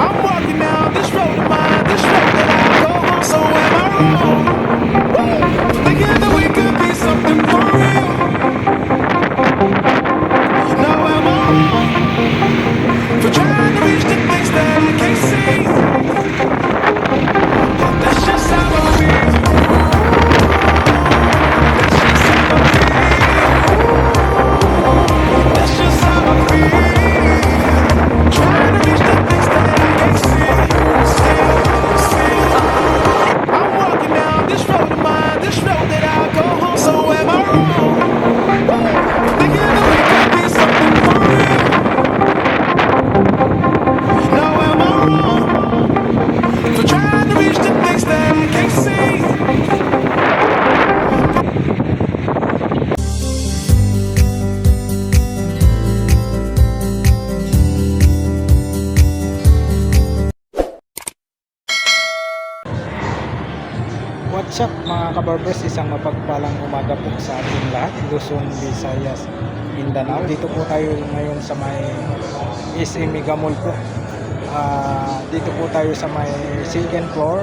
I'm walking down this road of mine, this road that I go home. So am I wrong? Thinking that we could be something for real. No, am I wrong for trying to reach the things that I can't see? That's just how I feel. That's just how I feel. That's just how I feel. Trying to reach the things that I can't see. See. I'm walking down this road of mine, this road that I go home. So am I wrong? Thinking that we could be something for real. No, am I wrong for trying to reach the things that I can't see? What's up mga kabarbers, isang mapagpalang umaga po sa ating lahat, Luzon, Visayas, Mindanao. Dito po tayo ngayon sa may SM Mega Mall po. Dito po tayo sa may second floor,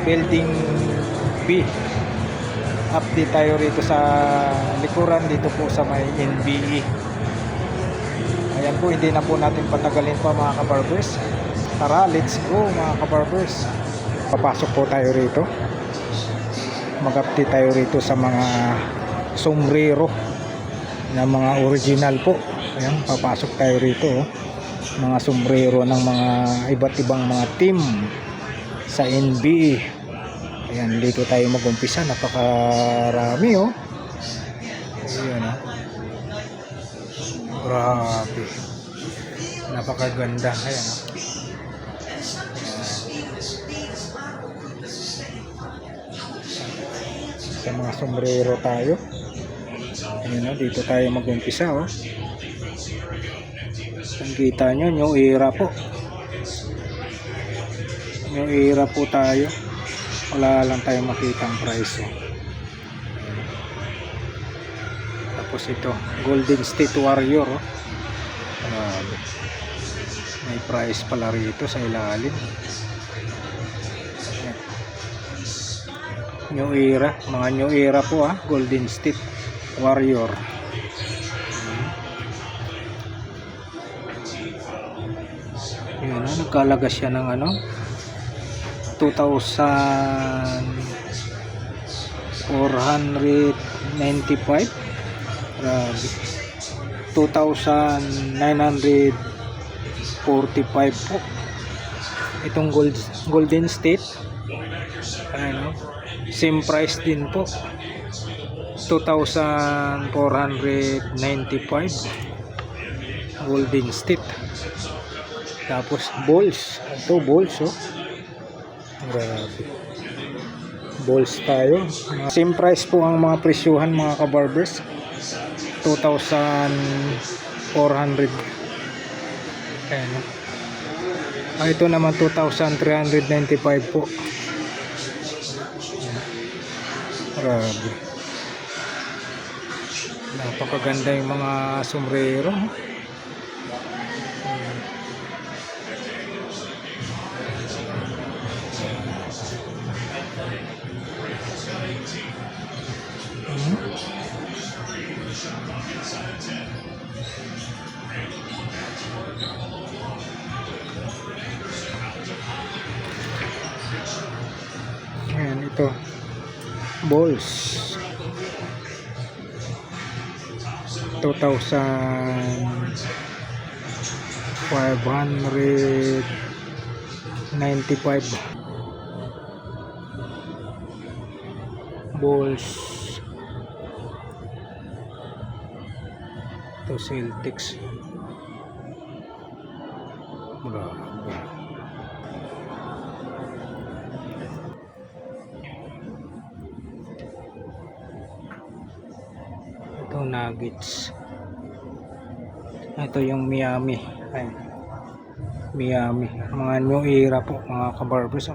building B. Update tayo rito sa likuran, dito po sa may NBE. Ayan po, hindi na po natin patagalin pa mga kabarbers. Tara, let's go mga kabarbers. Papasok po tayo rito. Mag-update tayo rito sa mga sombrero na mga original po. Ayan, papasok tayo rito mga sombrero ng mga iba't ibang mga team sa NBA. Ayan, dito tayo mag-umpisa. Napakarami ayan grabe, napakaganda. Ayan sa mga sombrero tayo. Ayan dito tayo mag-umpisa Kung kita nyo, new era po. New era po tayo. Wala lang tayo makitang price Tapos ito, Golden State Warrior may price pala rito sa ilalim. New era, mga new era po Golden State Warrior. Yun nagkalaga siya ng 2,495. Grabe. 2,945 po. Itong Golden State. Same price din po, 2,495 Golden State. Tapos balls, ito balls grabe, balls tayo. Same price po ang mga presyuhan mga kabarbers, 2,400. Ito naman 2,395 po. Grabe, napakaganda yung mga sombrero. Ayan, ito balls, 2,595 balls. Ito Celtics. Grabe. Ito Nuggets. Ito yung Miami. Miami, mga new era po mga kabarbers.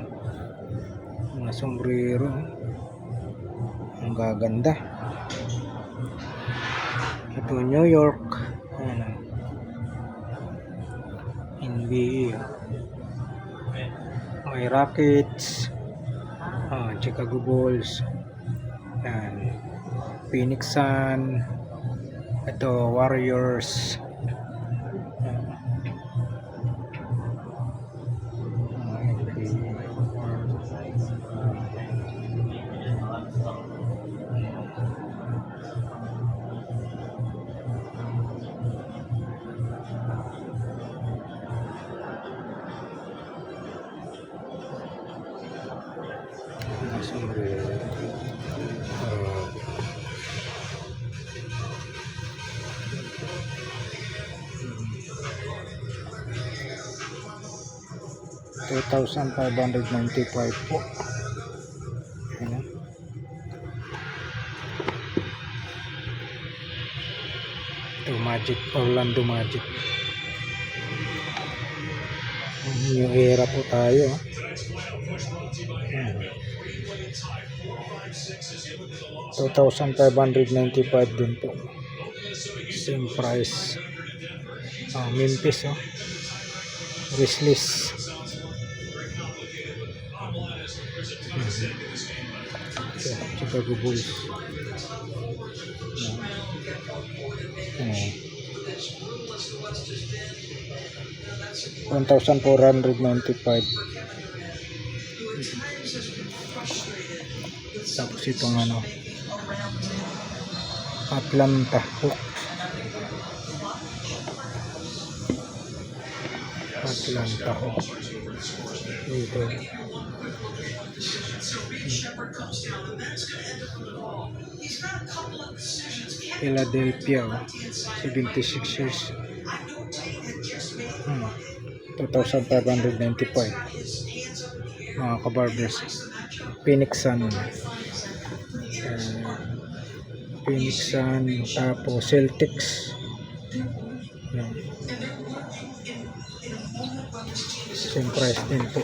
Mga sombrero, ang gaganda. Ito New York, NBA. May Rockets, Chicago Bulls, yan, Phoenix Sun, ito Warriors, yan. $2,595 po. Ayan. Ito Magic, Orlando Magic. New era po tayo. Ayan. 2,595 din po. Same price. Memphis, Grizzlies. Chicago Bulls. 1,495. Tapos itong Atlanta Hawks. Atlanta Hawks. Ito. Philadelphia, 76ers. 2,595. Mga kabarbers. Phoenix Sun. Phoenix Sun, tapos Celtics. Yan. Same price din po.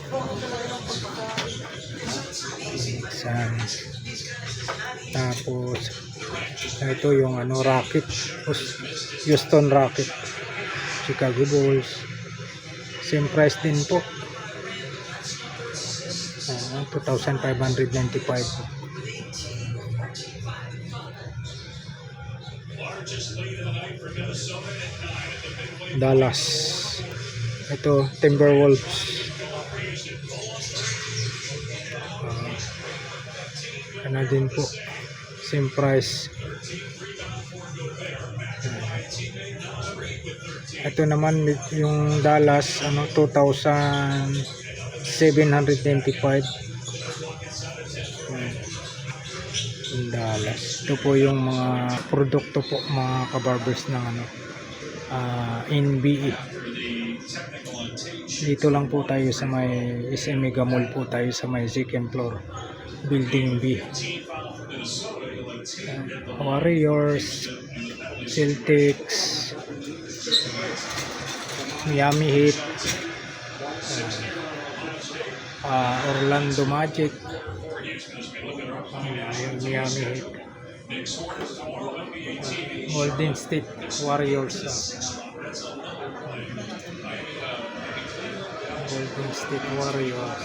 Sun. Tapos ito yung Rocket, Houston Rocket, Chicago Bulls. Same price din po. 2,595. Dallas. Ito Timberwolves. Ano din po. Same price. Ito naman yung Dallas, 2,795. Yung Dallas. Ito po yung mga produkto po, mga kabarbers ng NBA. Dito lang po tayo sa may SM Mega Mall po tayo sa may second floor, Building B. Warriors, Celtics, Miami Heat, Orlando Magic, Miami Heat, Golden State Warriors, Golden State Warriors.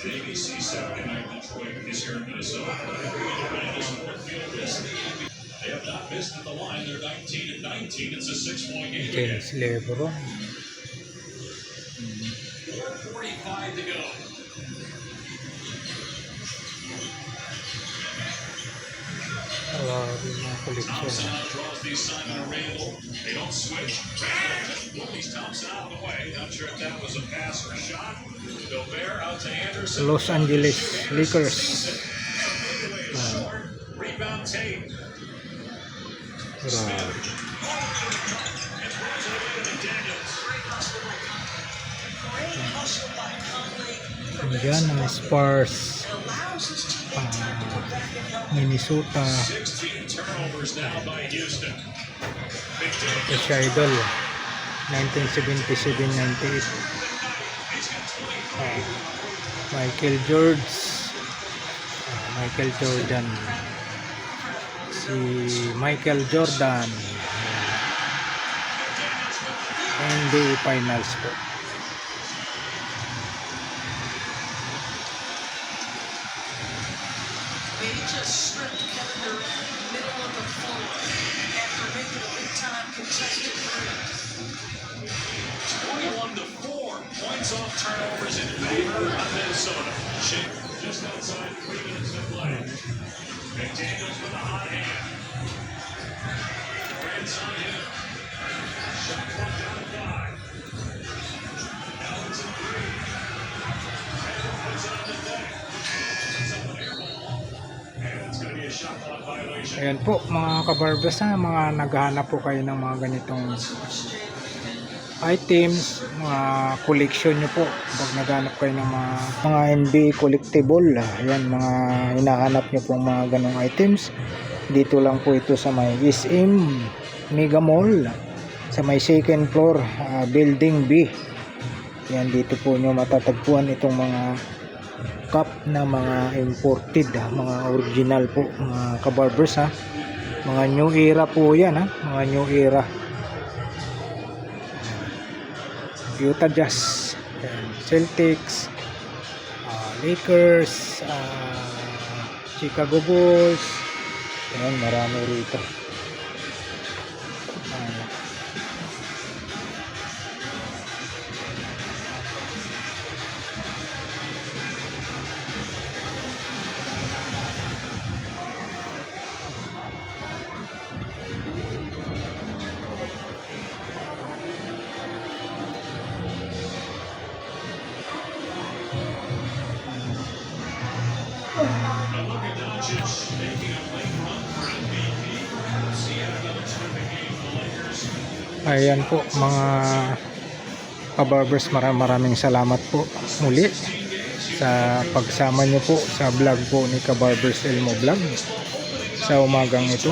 ABC Saturday Night Detroit is here in Minnesota. They have not missed at the line. They're 19-19. It's a 6-point game. James LeBron. 4:45 to go. Mga koleksyon. Thompson draws the assignment of Randall. They don't switch. Release Thompson out of the way. Not sure if that was a pass or a shot. Gobert out to Anderson. Los Angeles Lakers. Rebound Tate. Indian Spurs, Minnesota. 16 turnovers now by Houston. Ito siya idol, 1977-98. Michael Jordan, si Michael Jordan, NBA Finals po. he just stripped Kevin Durant in the middle of the floor after making a big-time contested three. 21-4. Points off turnovers in favor of Minnesota. Shea just outside 3 minutes to play. McDaniels with a hot hand. Durant's on him. Shot clock down to 5. Allen's in 3. And puts it on the deck. It's up an air ball. And it's going to be a shot clock violation. Ayan po mga kabarbers, mga naghahanap po kayo ng mga ganitong items, mga collection nyo po. Pag naghanap kayo ng mga NBA collectible, ayan, mga hinahanap nyo pong mga ganong items, dito lang po ito sa may SM Mega Mall, sa may second floor, building B. Ayan, dito po nyo matatagpuan itong mga cup na mga imported, mga original po mga kabarbers, mga new era po yan, mga new era. Utah Jazz, Celtics, Lakers, Chicago Bulls. Ayan, marami rito. Ayan po mga kabarbers, maraming salamat po muli sa pagsama nyo po sa vlog po ni Kabarbers Elmo Vlog sa umagang ito.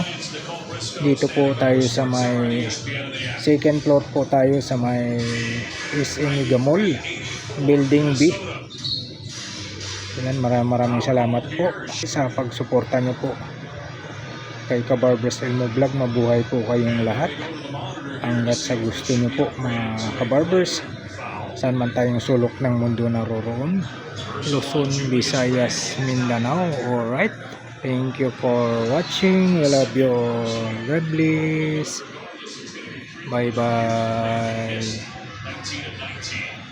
Dito po tayo sa may second floor po tayo sa may SM Mega Mall, building B. Ayan, maraming salamat po sa pagsuporta nyo po kay Kabarbers Elmo Vlog. Mabuhay po kayong lahat hanggat sa gusto nyo po mga kabarbers, saan man tayong sulok ng mundo naroroon, Luzon, Visayas, Mindanao. Alright, thank you for watching. I love you all. God bless. Bye bye. 19-19.